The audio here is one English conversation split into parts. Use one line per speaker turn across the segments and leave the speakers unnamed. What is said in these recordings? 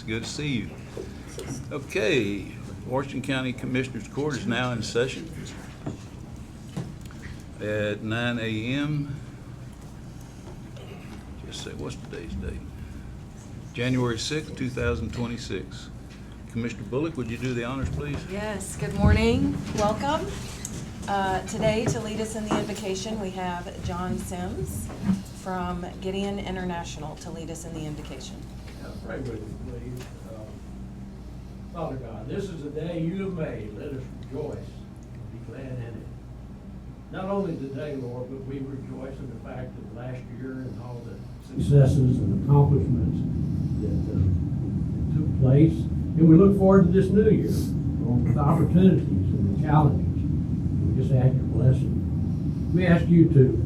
good to see you. Okay, Washington County Commissioners Court is now in session at 9 a.m. Just say, what's today's date? January 6th, 2026. Commissioner Bullock, would you do the honors, please?
Yes, good morning, welcome. Today, to lead us in the invocation, we have John Sims from Gideon International to lead us in the invocation.
Pray with me, please. Father God, this is the day you have made. Let us rejoice and be glad in it. Not only today, Lord, but we rejoice in the fact that last year and all the successes and accomplishments that took place. And we look forward to this new year, Lord, with the opportunities and the challenges. We just ask your blessing. We ask you to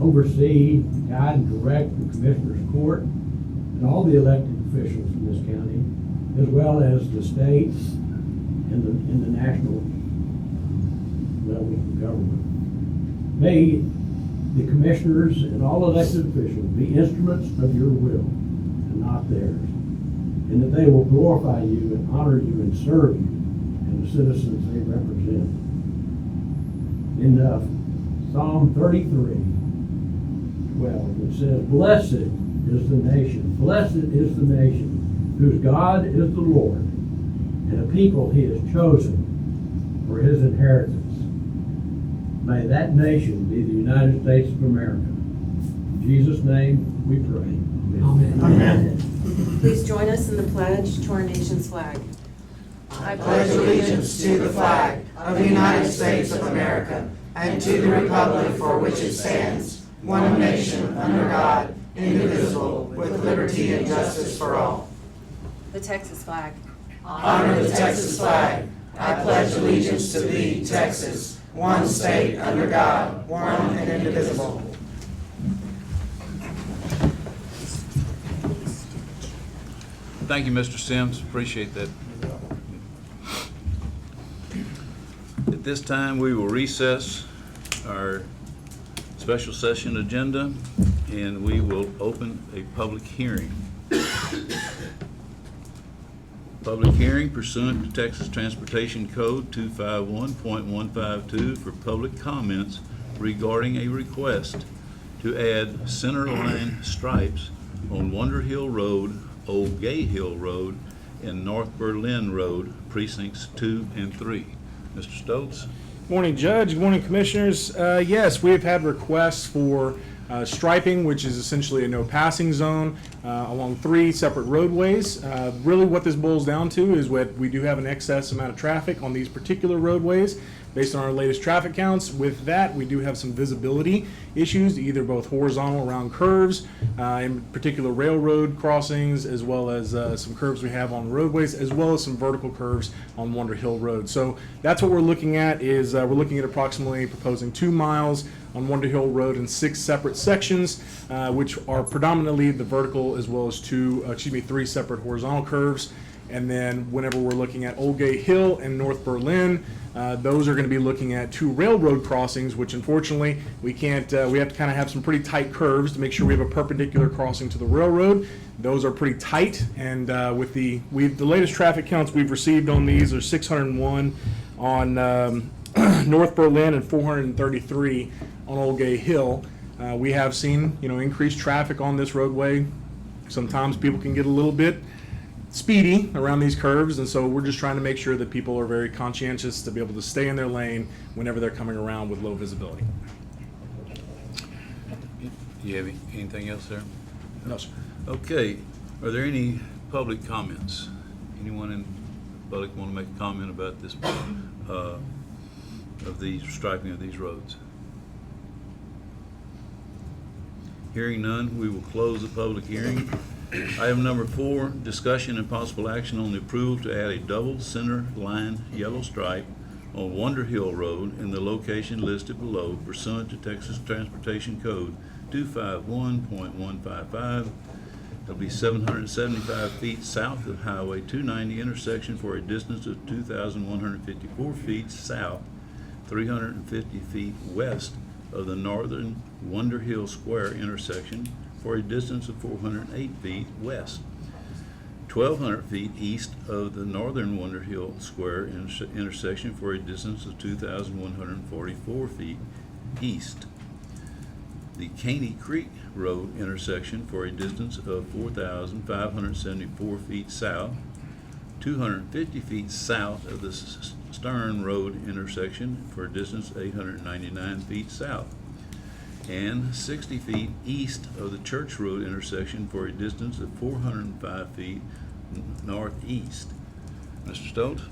oversee, guide, and direct the Commissioners Court and all the elected officials in this county, as well as the state and the national levels of government. May the commissioners and all elected officials be instruments of your will and not theirs, and that they will glorify you and honor you and serve you and the citizens they represent. In Psalm 33:12, it says, "Blessed is the nation, blessed is the nation, whose God is the Lord, and a people he has chosen for his inheritance." May that nation be the United States of America. In Jesus' name we pray. Amen.
Amen. Please join us in the pledge to our nation's flag.
I pledge allegiance to the flag of the United States of America and to the republic for which it stands, one nation, under God, indivisible, with liberty and justice for all.
The Texas flag.
Honor the Texas flag. I pledge allegiance to thee, Texas, one state under God, one and indivisible.
Thank you, Mr. Sims. Appreciate that. At this time, we will recess our special session agenda, and we will open a public hearing. Public hearing pursuant to Texas Transportation Code 251.152 for public comments regarding a request to add center line stripes on Wonder Hill Road, Old Gay Hill Road, and North Berlin Road, precincts 2 and 3. Mr. Stoltz?
Morning, Judge. Good morning, Commissioners. Yes, we have had requests for striping, which is essentially a no passing zone along 3 separate roadways. Really what this boils down to is we do have an excess amount of traffic on these particular roadways based on our latest traffic counts. With that, we do have some visibility issues, either both horizontal around curves, in particular railroad crossings, as well as some curves we have on roadways, as well as some vertical curves on Wonder Hill Road. So that's what we're looking at. Is we're looking at approximately proposing 2 miles on Wonder Hill Road in 6 separate sections, which are predominantly the vertical, as well as 3 separate horizontal curves. And then whenever we're looking at Old Gay Hill and North Berlin, those are going to be looking at 2 railroad crossings, which unfortunately we can't, we have to kind of have some pretty tight curves to make sure we have a perpendicular crossing to the railroad. Those are pretty tight, and with the latest traffic counts we've received on these are 601 on North Berlin and 433 on Old Gay Hill. We have seen, increased traffic on this roadway. Sometimes people can get a little bit speedy around these curves, and so we're just trying to make sure that people are very conscientious to be able to stay in their lane whenever they're coming around with low visibility.
You have anything else there?
No, sir.
Okay. Are there any public comments? Anyone in the public want to make a comment about this, of the striping of these roads? Hearing none, we will close the public hearing. Item number 4, discussion and possible action on the approval to add a double center line yellow stripe on Wonder Hill Road in the location listed below pursuant to Texas Transportation Code 251.155. It'll be 775 feet south of Highway 290 intersection for a distance of 2,154 feet south, 350 feet west of the northern Wonder Hill Square intersection for a distance of 408 feet west. 1,200 feet east of the northern Wonder Hill Square intersection for a distance of 2,144 feet east. The Caney Creek Road intersection for a distance of 4,574 feet south, 250 feet south of the Stern Road intersection for a distance 899 feet south, and 60 feet east of the Church Road intersection for a distance of 405 feet northeast. Mr. Stokes?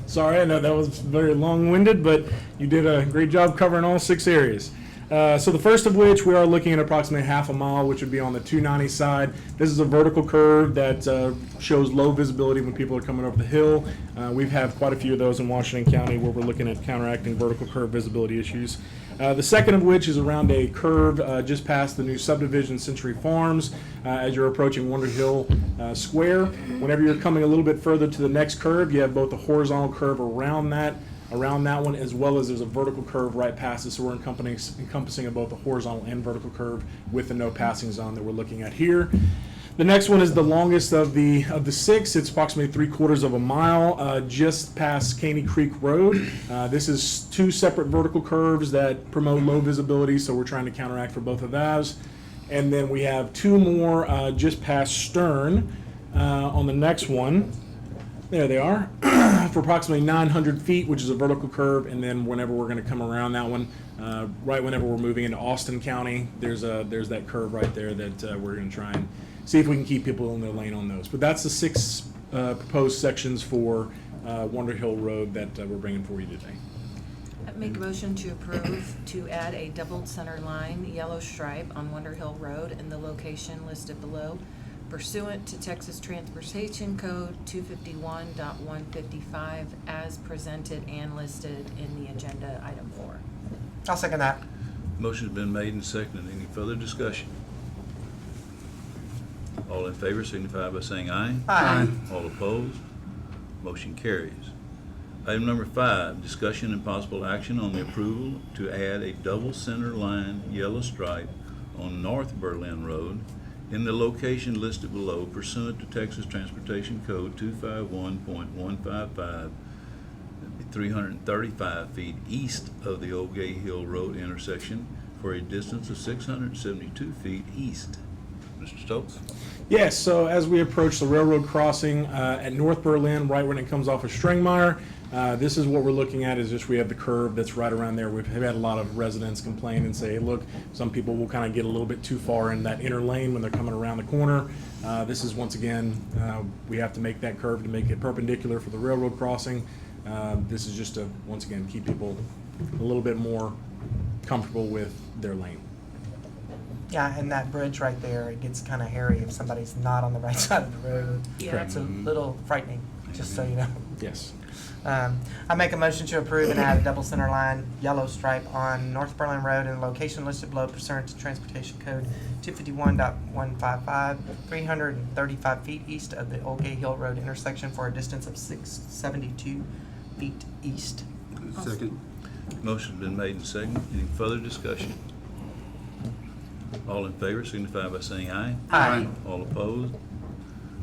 Sorry, I know that was very long-winded, but you did a great job covering all 6 areas. So the first of which, we are looking at approximately half a mile, which would be on the 290 side. This is a vertical curve that shows low visibility when people are coming over the hill. We've had quite a few of those in Washington County where we're looking at counteracting vertical curve visibility issues. The second of which is around a curve just past the new subdivision Century Farms as you're approaching Wonder Hill Square. Whenever you're coming a little bit further to the next curve, you have both a horizontal curve around that one, as well as there's a vertical curve right past it. So we're encompassing both a horizontal and vertical curve with the no passing zone that we're looking at here. The next one is the longest of the 6. It's approximately 3/4 of a mile just past Caney Creek Road. This is 2 separate vertical curves that promote low visibility, so we're trying to counteract for both of those. And then we have 2 more just past Stern on the next one. There they are, for approximately 900 feet, which is a vertical curve. And then whenever we're going to come around that one, right whenever we're moving into Austin County, there's that curve right there that we're going to try and see if we can keep people in their lane on those. But that's the 6 proposed sections for Wonder Hill Road that we're bringing for you today.
Make a motion to approve to add a doubled center line yellow stripe on Wonder Hill Road in the location listed below, pursuant to Texas Transportation Code 251.155 as presented and listed in the agenda item 4.
I'll second that.
Motion's been made and seconded. Any further discussion? All in favor signify by saying aye.
Aye.
All opposed? Motion carries. Item number 5, discussion and possible action on the approval to add a double center line yellow stripe on North Berlin Road in the location listed below pursuant to Texas Transportation Code 251.155, 335 feet east of the Old Gay Hill Road intersection for a distance of 672 feet east. Mr. Stokes?
Yes, so as we approach the railroad crossing at North Berlin, right when it comes off of Stringmeyer, this is what we're looking at, is just we have the curve that's right around there. We've had a lot of residents complain and say, hey, look, some people will kind of get a little bit too far in that inner lane when they're coming around the corner. This is, once again, we have to make that curve to make it perpendicular for the railroad crossing. This is just to, once again, keep people a little bit more comfortable with their lane.
Yeah, and that bridge right there, it gets kind of hairy if somebody's not on the right side of the road.
Yeah.
It's a little frightening, just so you know.
Yes.
I make a motion to approve and add a double center line yellow stripe on North Berlin Road in the location listed below pursuant to Transportation Code 251.155, 335 feet east of the Old Gay Hill Road intersection for a distance of 672 feet east.
Second.
Motion's been made and seconded. Any further discussion? All in favor signify by saying aye.
Aye.
All opposed?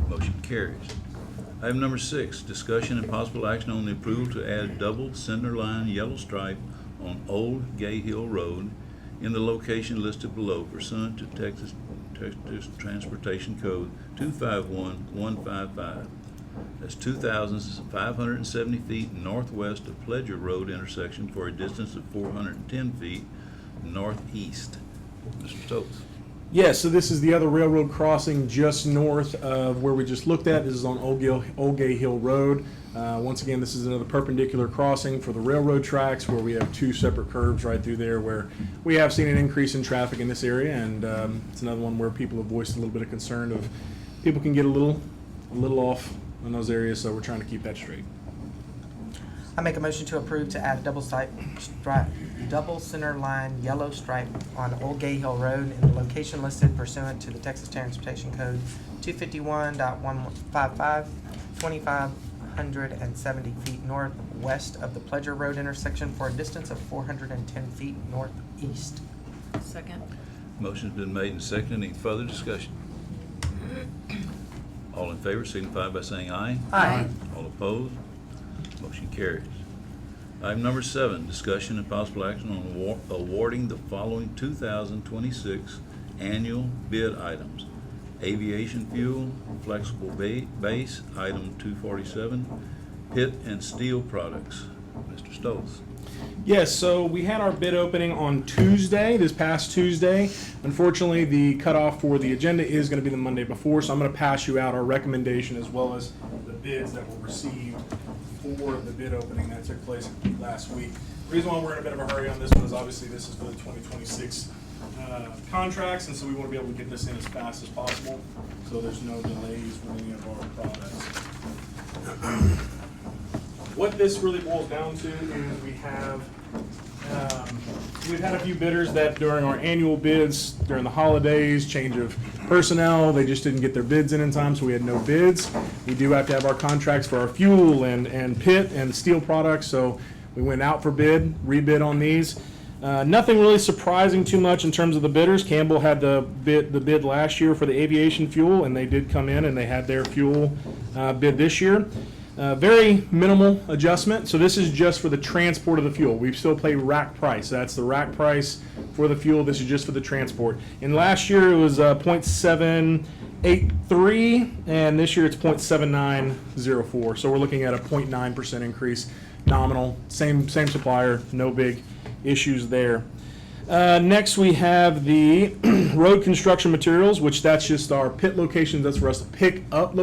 Motion carries. Item number 6, discussion and possible action on the approval to add double center line yellow stripe on Old Gay Hill Road in the location listed below pursuant to Texas Transportation Code 251.155. That's 2,570 feet northwest of Pledger Road intersection for a distance of 410 feet northeast. Mr. Stokes?
Yes, so this is the other railroad crossing just north of where we just looked at. This is on Old Gay Hill Road. Once again, this is another perpendicular crossing for the railroad tracks where we have 2 separate curves right through there where we have seen an increase in traffic in this area, and it's another one where people have voiced a little bit of concern of people can get a little off in those areas, so we're trying to keep that straight.
I make a motion to approve to add double center line yellow stripe on Old Gay Hill Road in the location listed pursuant to the Texas Transportation Code 251.155, 2,570 feet northwest of the Pledger Road intersection for a distance of 410 feet northeast.
Second.
Motion's been made and seconded. Any further discussion? All in favor signify by saying aye.
Aye.
All opposed? Motion carries. Item number 7, discussion and possible action on awarding the following 2026 annual bid items. Aviation fuel, flexible base, item 247, pit and steel products. Mr. Stoltz.
Yes, so we had our bid opening on Tuesday, this past Tuesday. Unfortunately, the cutoff for the agenda is going to be the Monday before, so I'm going to pass you out our recommendation as well as the bids that were received for the bid opening that took place last week. The reason why we're in a bit of a hurry on this one is obviously this is for the 2026 contracts, and so we want to be able to get this in as fast as possible, so there's no delays with any of our products. What this really boils down to is we've had a few bidders that during our annual bids, during the holidays, change of personnel, they just didn't get their bids in time, so we had no bids. We do have to have our contracts for our fuel and pit and steel products, so we went out for bid, rebid on these. Nothing really surprising too much in terms of the bidders. Campbell had the bid last year for the aviation fuel, and they did come in and they had their fuel bid this year. Very minimal adjustment. So this is just for the transport of the fuel. We still pay rack price. That's the rack price for the fuel. This is just for the transport. And last year it was 0.783, and this year it's 0.7904. So we're looking at a 0.9% increase, nominal. Same supplier. No big issues there. Next we have the road construction materials, which that's just our pit locations. That's for us to pick up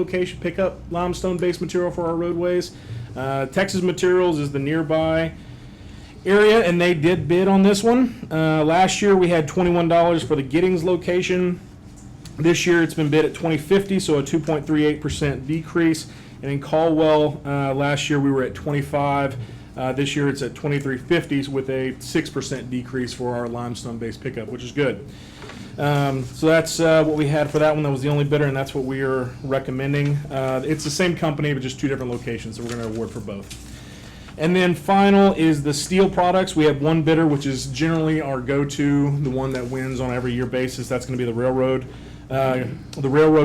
limestone based material for our roadways. Texas Materials is the nearby area, and they did bid on this one. Last year we had $21 for the Giddings location. This year it's been bid at $20.50, so a 2.38% decrease. And in Caldwell, last year we were at $25. This year it's at $23.50 with a 6% decrease for our limestone-based pickup, which is good. So that's what we had for that one. That was the only bidder, and that's what we are recommending. It's the same company, but just 2 different locations, so we're going to award for both. And then final is the steel products. We have one bidder, which is generally our go-to, the one that wins on every year basis. That's going to be the railroad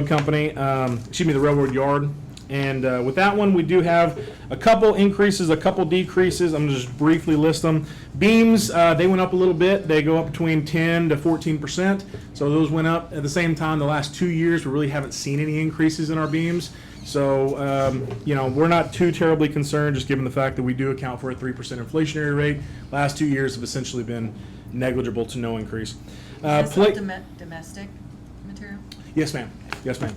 company, the railroad yard. And with that one, we do have a couple increases, a couple decreases. I'm going to just briefly list them. Beams, they went up a little bit. They go up between 10 to 14%. So those went up at the same time. The last 2 years, we really haven't seen any increases in our beams. So, we're not too terribly concerned, just given the fact that we do account for a 3% inflationary rate. Last 2 years have essentially been negligible to no increase.
Is this all domestic material?
Yes, ma'am. Yes, ma'am.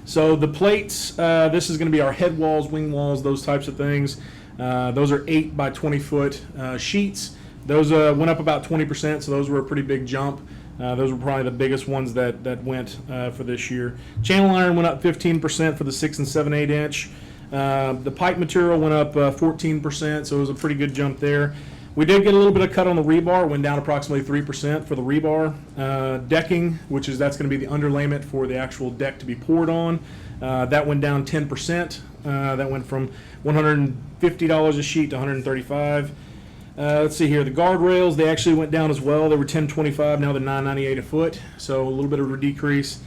So the plates, this is going to be our head walls, wing walls, those types of things. Those are 8 by 20 foot sheets. Those went up about 20%, so those were a pretty big jump. Those were probably the biggest ones that went for this year. Channel iron went up 15% for the 6 and 7/8 inch. The pipe material went up 14%, so it was a pretty good jump there. We did get a little bit of cut on the rebar, went down approximately 3% for the rebar. Decking, that's going to be the underlayment for the actual deck to be poured on, that went down 10%. That went from $150 a sheet to $135. Let's see here, the guardrails, they actually went down as well. They were $10.25, now they're $9.98 a foot, so a little bit of a decrease.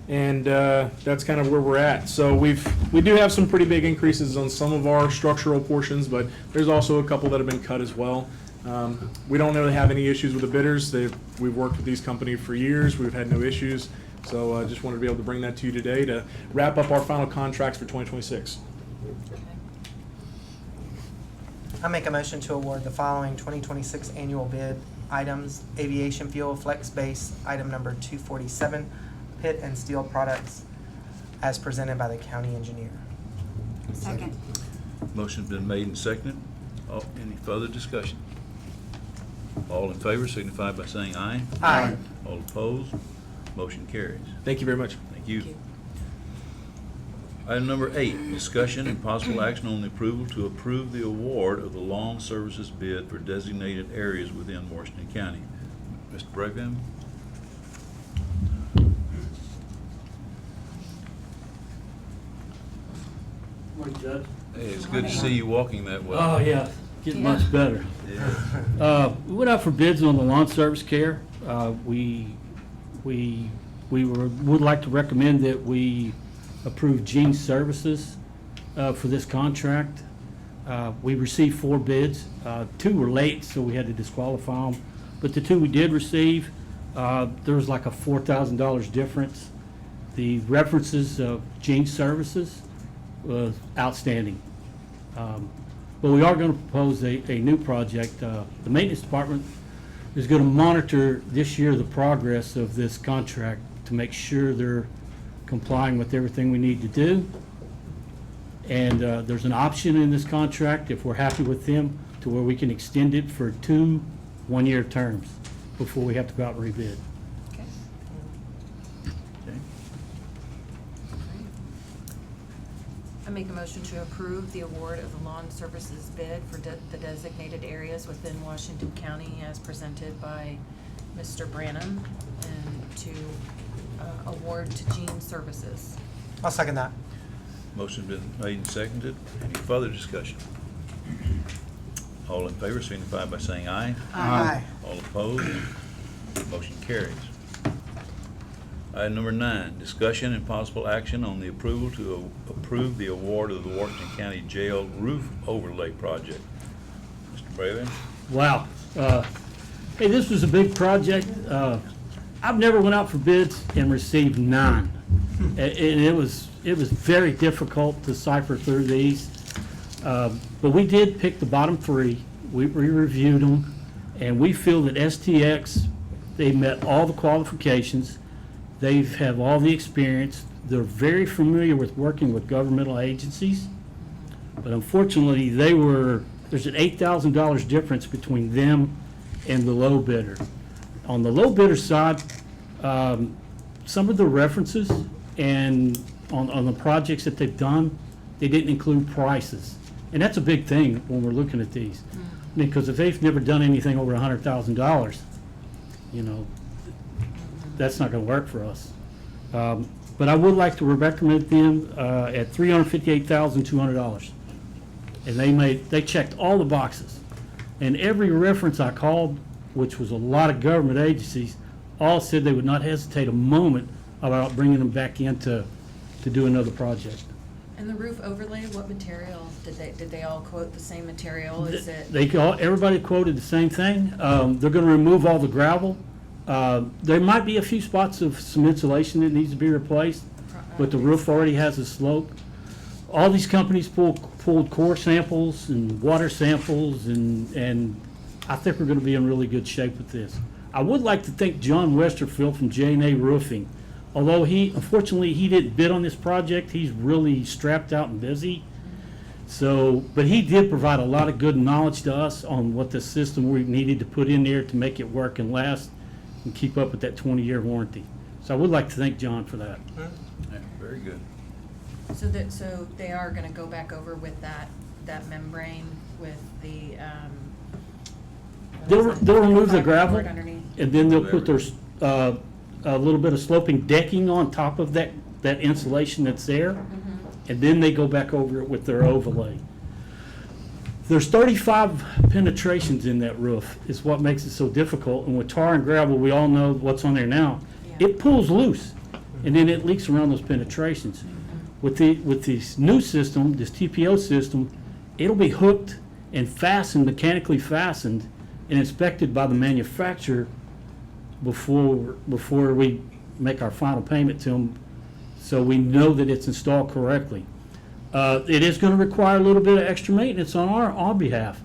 And that's kind of where we're at. So we do have some pretty big increases on some of our structural portions, but there's also a couple that have been cut as well. We don't really have any issues with the bidders. We've worked with these companies for years. We've had no issues. So I just wanted to be able to bring that to you today to wrap up our final contracts for 2026.
I make a motion to award the following 2026 annual bid items: aviation fuel, flex base, item number 247, pit and steel products, as presented by the county engineer.
Second.
Motion's been made and seconded. Any further discussion? All in favor signify by saying aye.
Aye.
All opposed? Motion carries.
Thank you very much.
Thank you. Item number 8, discussion and possible action on the approval to approve the award of the lawn services bid for designated areas within Washington County. Mr. Breakham?
Morning, Judge.
Hey, it's good to see you walking that way.
Oh, yeah, getting
Yeah.
much better.
Yeah.
We went out for bids on the lawn service care. We
would like to recommend that we approve Gene Services for this contract. We received 4 bids. 2 were late, so we had to disqualify them. But the 2 we did receive, there was like a $4,000 difference. The references of Gene Services was outstanding. But we are going to propose a new project. The maintenance department is going to monitor this year the progress of this contract to make sure they're complying with everything we need to do. And there's an option in this contract, if we're happy with them, to where we can extend it for 2 one-year terms before we have to go out and rebid.
Okay.
Okay.
I make a motion to approve the award of the lawn services bid for the designated areas within Washington County as presented by Mr. Branham, and to award to Gene Services.
I'll second that.
Motion been made and seconded. Any further discussion? All in favor signify by saying aye.
Aye.
All opposed? Motion carries. Item number 9, discussion and possible action on the approval to approve the award of the Washington County Jail Roof Overlay Project. Mr. Braven?
Wow. Hey, this was a big project. I've never went out for bids and received none. And it was very difficult to cipher through these. But we did pick the bottom 3. We reviewed them, and we feel that STX, they met all the qualifications. They have all the experience. They're very familiar with working with governmental agencies. But unfortunately, there's an $8,000 difference between them and the low bidder. On the low bidder side, some of the references and on the projects that they've done, they didn't include prices. And that's a big thing when we're looking at these. Because if they've never done anything over $100,000, you know, that's not going to work for us. But I would like to recommend them at $358,200. And they checked all the boxes. And every reference I called, which was a lot of government agencies, all said they would not hesitate a moment about bringing them back in to do another project.
And the roof overlay, what material did they all quote the same material? Is it?
Everybody quoted the same thing. They're going to remove all the gravel. There might be a few spots of some insulation that needs to be replaced, but the roof already has a slope. All these companies pulled core samples and water samples, and I think we're going to be in really good shape with this. I would like to thank John Westerfield from J&A Roofing. Although unfortunately, he didn't bid on this project, he's really strapped out and busy. So, but he did provide a lot of good knowledge to us on what the system we needed to put in there to make it work and last and keep up with that 20-year warranty. So I would like to thank John for that.
Yeah, very good.
So they are gonna go back over with that membrane with the,
They'll remove the gravel,
Board underneath.
and then they'll put their, a little bit of sloping decking on top of that insulation that's there, and then they go back over it with their overlay. There's 35 penetrations in that roof, is what makes it so difficult, and with tar and gravel, we all know what's on there now.
Yeah.
It pulls loose, and then it leaks around those penetrations. With this new system, this TPO system, it'll be hooked and fastened, mechanically fastened, and inspected by the manufacturer before we make our final payment to them, so we know that it's installed correctly. It is going to require a little bit of extra maintenance on our behalf.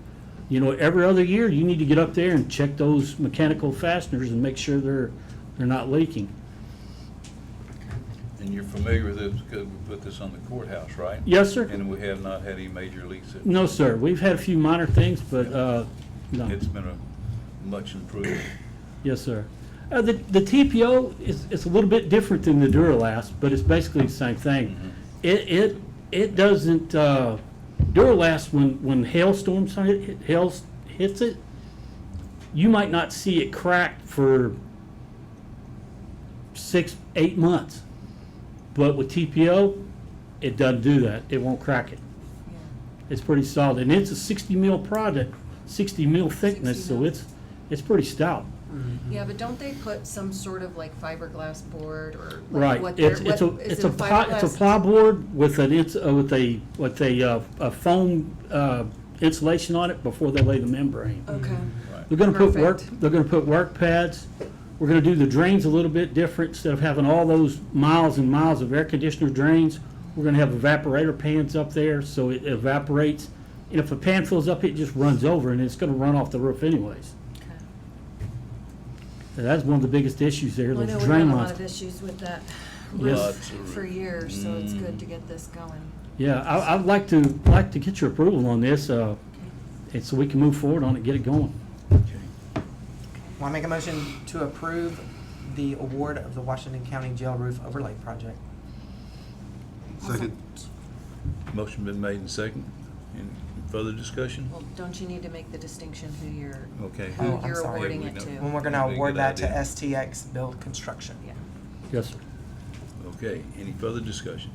You know, every other year, you need to get up there and check those mechanical fasteners and make sure they're not leaking.
And you're familiar with this because we put this on the courthouse, right?
Yes, sir?
And we have not had any major leaks.
No, sir. We've had a few minor things, but no.
It's been a much improved.
Yes, sir. The TPO is a little bit different than the Duralast, but it's basically the same thing. It doesn't Duralast, when hailstorms hits it, you might not see it crack for 6-8 months. But with TPO, it doesn't do that. It won't crack it.
Yeah.
It's pretty solid, and it's a 60 mil product, 60 mil thickness,
60
so
mil.
it's pretty stout.
Yeah, but don't they put some sort of like fiberglass board or like
Right,
what they're,
it's
what, is
it's
it
a
fiberglass?
plyboard with a foam insulation on it before they lay the membrane.
Okay,
They're gonna put
Perfect.
they're gonna put work pads. We're gonna do the drains a little bit different. Instead of having all those miles and miles of air conditioner drains, we're gonna have evaporator pans up there, so it evaporates. And if a pan fills up, it just runs over, and it's gonna run off the roof anyways.
okay.
And that's one of the biggest issues there,
Well, I know
those
we
drain
had a lot
lines.
of issues with that
Yes.
Lots
roof
of-
for years, so it's good to get this going.
Yeah, I'd like to get your approval on this, and so we can move forward on it, and get it going.
Want to make a motion to approve the award of the Washington County Jail Roof Overlay Project?
Second.
Motion been made and second. Any further discussion?
Well, don't you need to make the distinction who you're,
Okay.
who
Oh, I'm
you're
sorry.
awarding
Yeah,
it
we
to?
know.
When we're going to
That'd be a
award
good
that to
idea.
STX Build Construction.
Yeah.
Yes, sir.
Okay, any further discussion?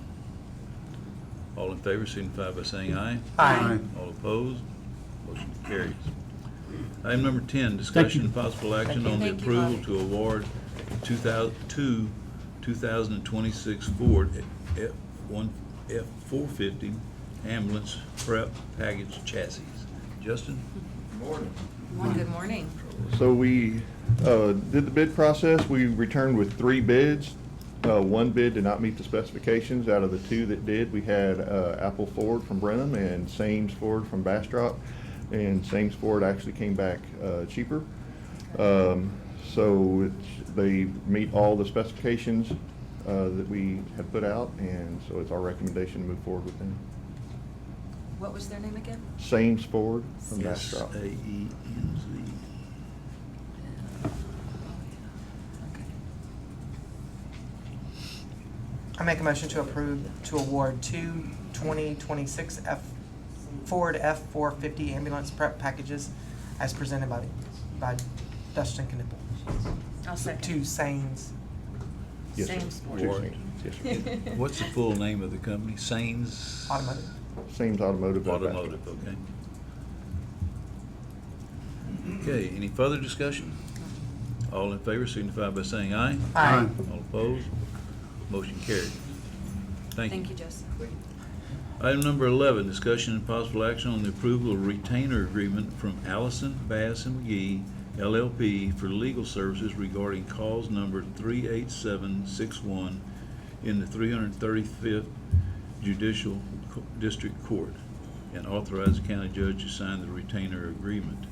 All in favor signify by saying aye.
Aye.
All opposed? Motion carries. Item number 10, discussion and possible action on the
Thank you,
approval
Bobby.
to award 2026 Ford F-450 ambulance prep package chassis. Justin?
Good morning.
So we did the bid process. We returned with 3 bids. One bid did not meet the specifications. Out of the 2 that did, we had Apple Ford from Brenham and Sames Ford from Bastrop. And Sames Ford actually came back cheaper. So they meet all the specifications that we had put out, and so it's our recommendation to move forward with them.
What was their name again?
Sames Ford from Bastrop.
S-A-E-N-Z.
Okay.
I make a motion to approve, to award 2 2026 Ford F-450 ambulance prep packages as presented by Dustin Knippel.
I'll second.
To Sains.
Yes, sir.
Same sport.
Two Sames. Yes, sir.
What's the full name of the company? Sains?
Automotive.
Sames Automotive. out of Bastrop.
Automotive, okay. Okay, any further discussion? All in favor signify by saying aye.
Aye.
All opposed? Motion carried. Thank you.
Thank you, Justin.
Item number 11, discussion and possible action on the approval of retainer agreement from Allison, Bass and McGee LLP for legal services regarding cause number 38761 in the 335th Judicial District Court, and authorize the county judge to sign the retainer agreement.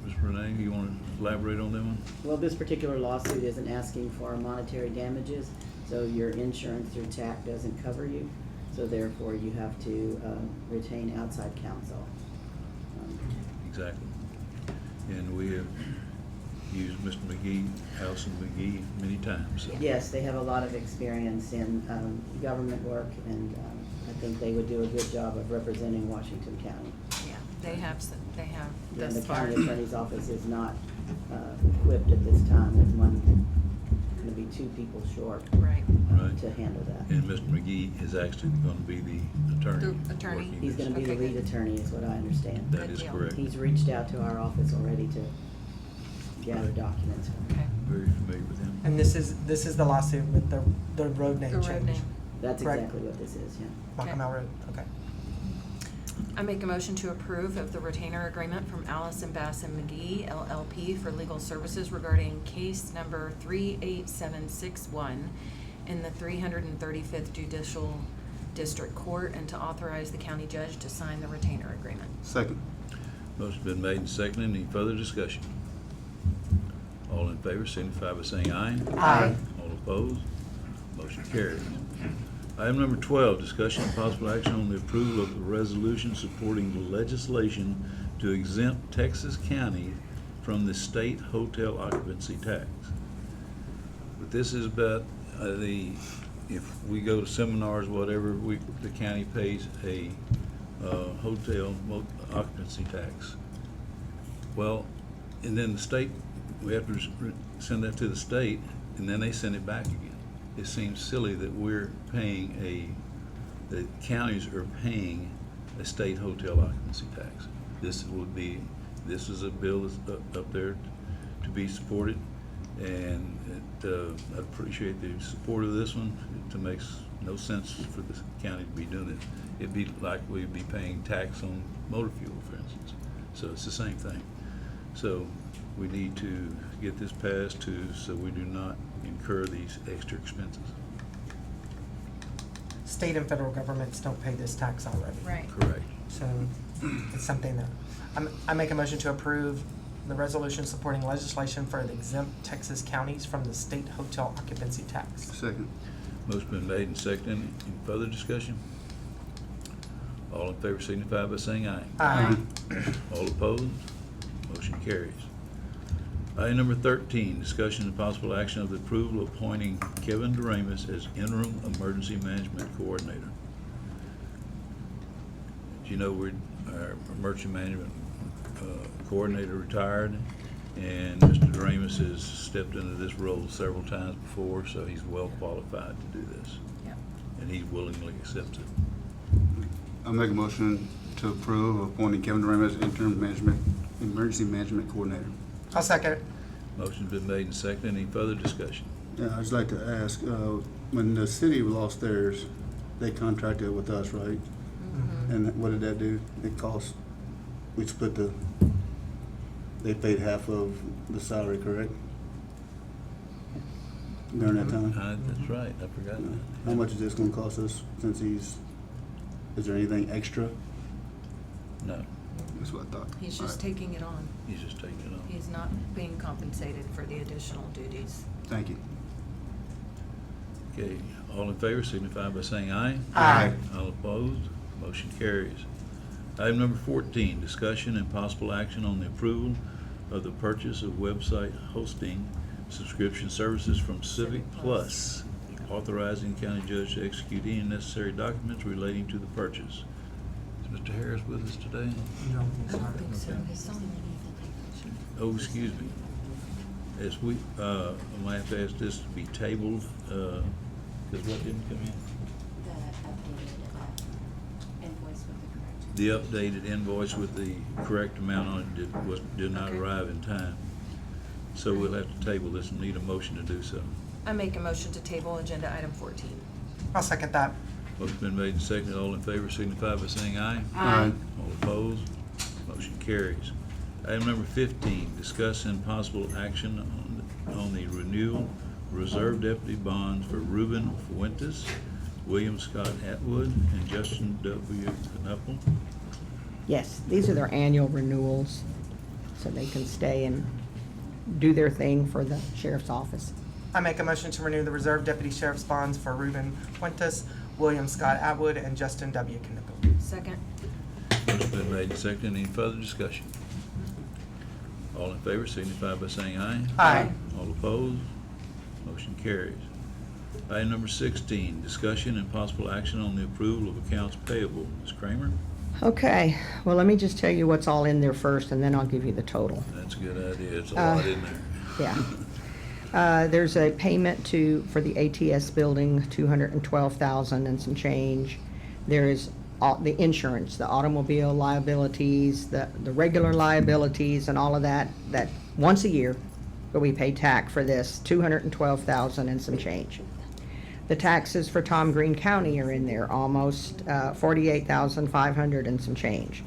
Ms. Renee, you want to elaborate on that one?
Well, this particular lawsuit isn't asking for monetary damages, so your insurance through TAC doesn't cover you. So therefore, you have to retain outside counsel.
Exactly. And we have used Mr. McGee, Allison McGee, many times, so.
Yes, they have a lot of experience in government work, and I think they would do a good job of representing Washington County.
Yeah, they have,
And
thus
the
far.
county attorney's office is not equipped at this time with one, going to be 2 people short
Right.
Right.
to handle that.
And Mr. McGee is actually going to be the attorney.
The attorney.
working
He's
this.
going to be the
Okay,
lead
good.
attorney, is what I understand.
That
Good
is
deal.
correct.
He's reached out to our office already to gather documents.
Okay.
Very familiar with him.
And this is the lawsuit with the road name
The
change.
road name.
That's
Correct.
exactly what this is, yeah.
Mockamell Road, okay.
I make a motion to approve of the retainer agreement from Allison Bass and McGee LLP for legal services regarding case number 38761 in the 335th Judicial District Court, and to authorize the county judge to sign the retainer agreement.
Second.
Motion's been made and seconded. Any further discussion? All in favor signify by saying aye.
Aye.
All opposed? Motion carries. Item number 12, discussion and possible action on the approval of a resolution supporting the legislation to exempt Texas County from the state hotel occupancy tax. But this is about if we go to seminars, whatever, the county pays a hotel occupancy tax. Well, and then the state, we have to send that to the state, and then they send it back again. It seems silly that we're paying the counties are paying a state hotel occupancy tax. This would be this is a bill that's up there to be supported. And I appreciate the support of this one. It makes no sense for the county to be doing it. It'd be like we'd be paying tax on motor fuel, for instance. So it's the same thing. So we need to get this passed too, so we do not incur these extra expenses.
State and federal governments don't pay this tax already.
Right.
Correct.
So it's something that, I make a motion to approve the resolution supporting legislation for the exempt Texas counties from the state hotel occupancy tax.
Second.
Motion been made and seconded. Any further discussion? All in favor signify by saying aye.
Aye.
All opposed? Motion carries. Item number 13, discussion and possible action of the approval of appointing Kevin Doremus as interim emergency management coordinator. As you know, our emergency management coordinator retired, and Mr. Doremus has stepped into this role several times before, so he's well qualified to do this,
Yep.
and he willingly accepts it.
I'll make a motion to approve appointing Kevin Durham as interim emergency management coordinator.
I'll second it.
Motion's been made and seconded. Any further discussion?
Yeah, I'd just like to ask, when the city lost theirs, they contracted with us, right? And what did that do? It cost, we split they paid half of the salary, correct? During that time?
That's right, I forgot that.
How much is this gonna cost us since is there anything extra?
No,
That's what I thought.
He's
All
just
right.
taking it on.
he's just taking it on.
He's not being compensated for the additional duties.
Thank you.
Okay, all in favor signify by saying aye.
Aye.
All opposed, motion carries. Item number 14, discussion and possible action on the approval of the purchase of website hosting subscription services from Civic Plus, authorizing county judge to execute any necessary documents relating to the purchase. Is Mr. Harris with us today?
I don't think so. He's on.
Oh, excuse me. Yes, I'm gonna have to ask this to be tabled, because what didn't come in?
The updated invoice with the correct.
The updated invoice with the correct amount on it did not
Okay.
arrive in time. So we'll have to table this and need a motion to do so.
I make a motion to table agenda item 14.
I'll second that.
Motion's been made and seconded. All in favor signify by saying aye.
Aye.
All opposed? Motion carries. Item number 15, discuss and possible action on the renewal reserve deputy bonds for Ruben Fuentes, William Scott Atwood, and Justin W. Knuppel.
Yes, these are their annual renewals, so they can stay and do their thing for the sheriff's office.
I make a motion to renew the reserve deputy sheriff's bonds for Ruben Fuentes, William Scott Atwood, and Justin W. Knippel.
Second.
Motion's been made and seconded. Any further discussion? All in favor signify by saying aye.
Aye.
All opposed? Motion carries. Item number 16, discussion and possible action on the approval of accounts payable. Ms. Kramer?
Okay, well, let me just tell you what's all in there first, and then I'll give you the total.
That's a good idea. It's a lot in there.
Yeah. There's a payment for the ATS building, $212,000 and some change. There is the insurance, the automobile liabilities, the regular liabilities and all of that once a year, but we pay TAC for this, $212,000 and some change. The taxes for Tom Green County are in there, almost $48,500 and some change.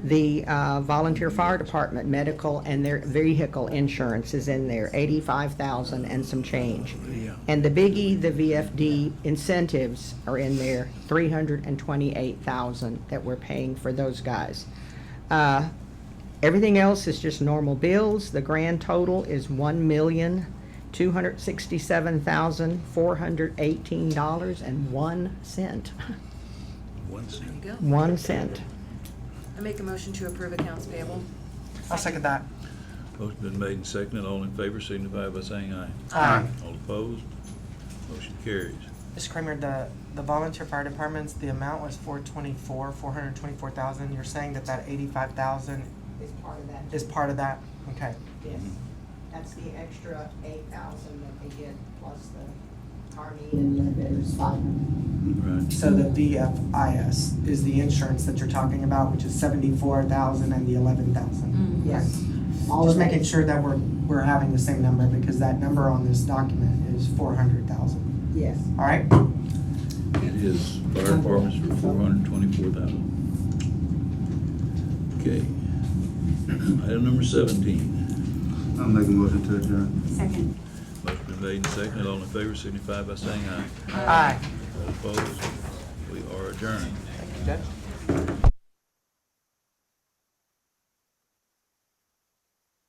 The volunteer fire department medical and their vehicle insurance is in there, $85,000 and some change. And the biggie, the VFD incentives are in there, $328,000 that we're paying for those guys. Everything else is just normal bills. The grand total is $1,267,418.01.
1 cent.
There you go.
1 cent.
I make a motion to approve accounts payable.
I'll second that.
Motion's been made and seconded. All in favor signify by saying aye.
Aye.
All opposed? Motion carries.
Mr. Kramer, the volunteer fire departments, the amount was $424,000. You're saying that 85,000
Is part of that.
is part of that? Okay.
Yes. That's the extra $8,000 that they get plus the Army and Ledbetter's fund.
Right.
So the VFIS is the insurance that you're talking about, which is 74,000 and the 11,000.
Yes. All
Just
of
making
that.
sure that we're having the same number, because that number on this document is 400,000.
Yes.
All right?
It is fire departments for 424,000. Okay. Item number 17.
I'll make a motion to adjourn.
Second.
Motion been made and seconded. All in favor signify by saying aye.
Aye.
All opposed? We are adjourned.
Judge?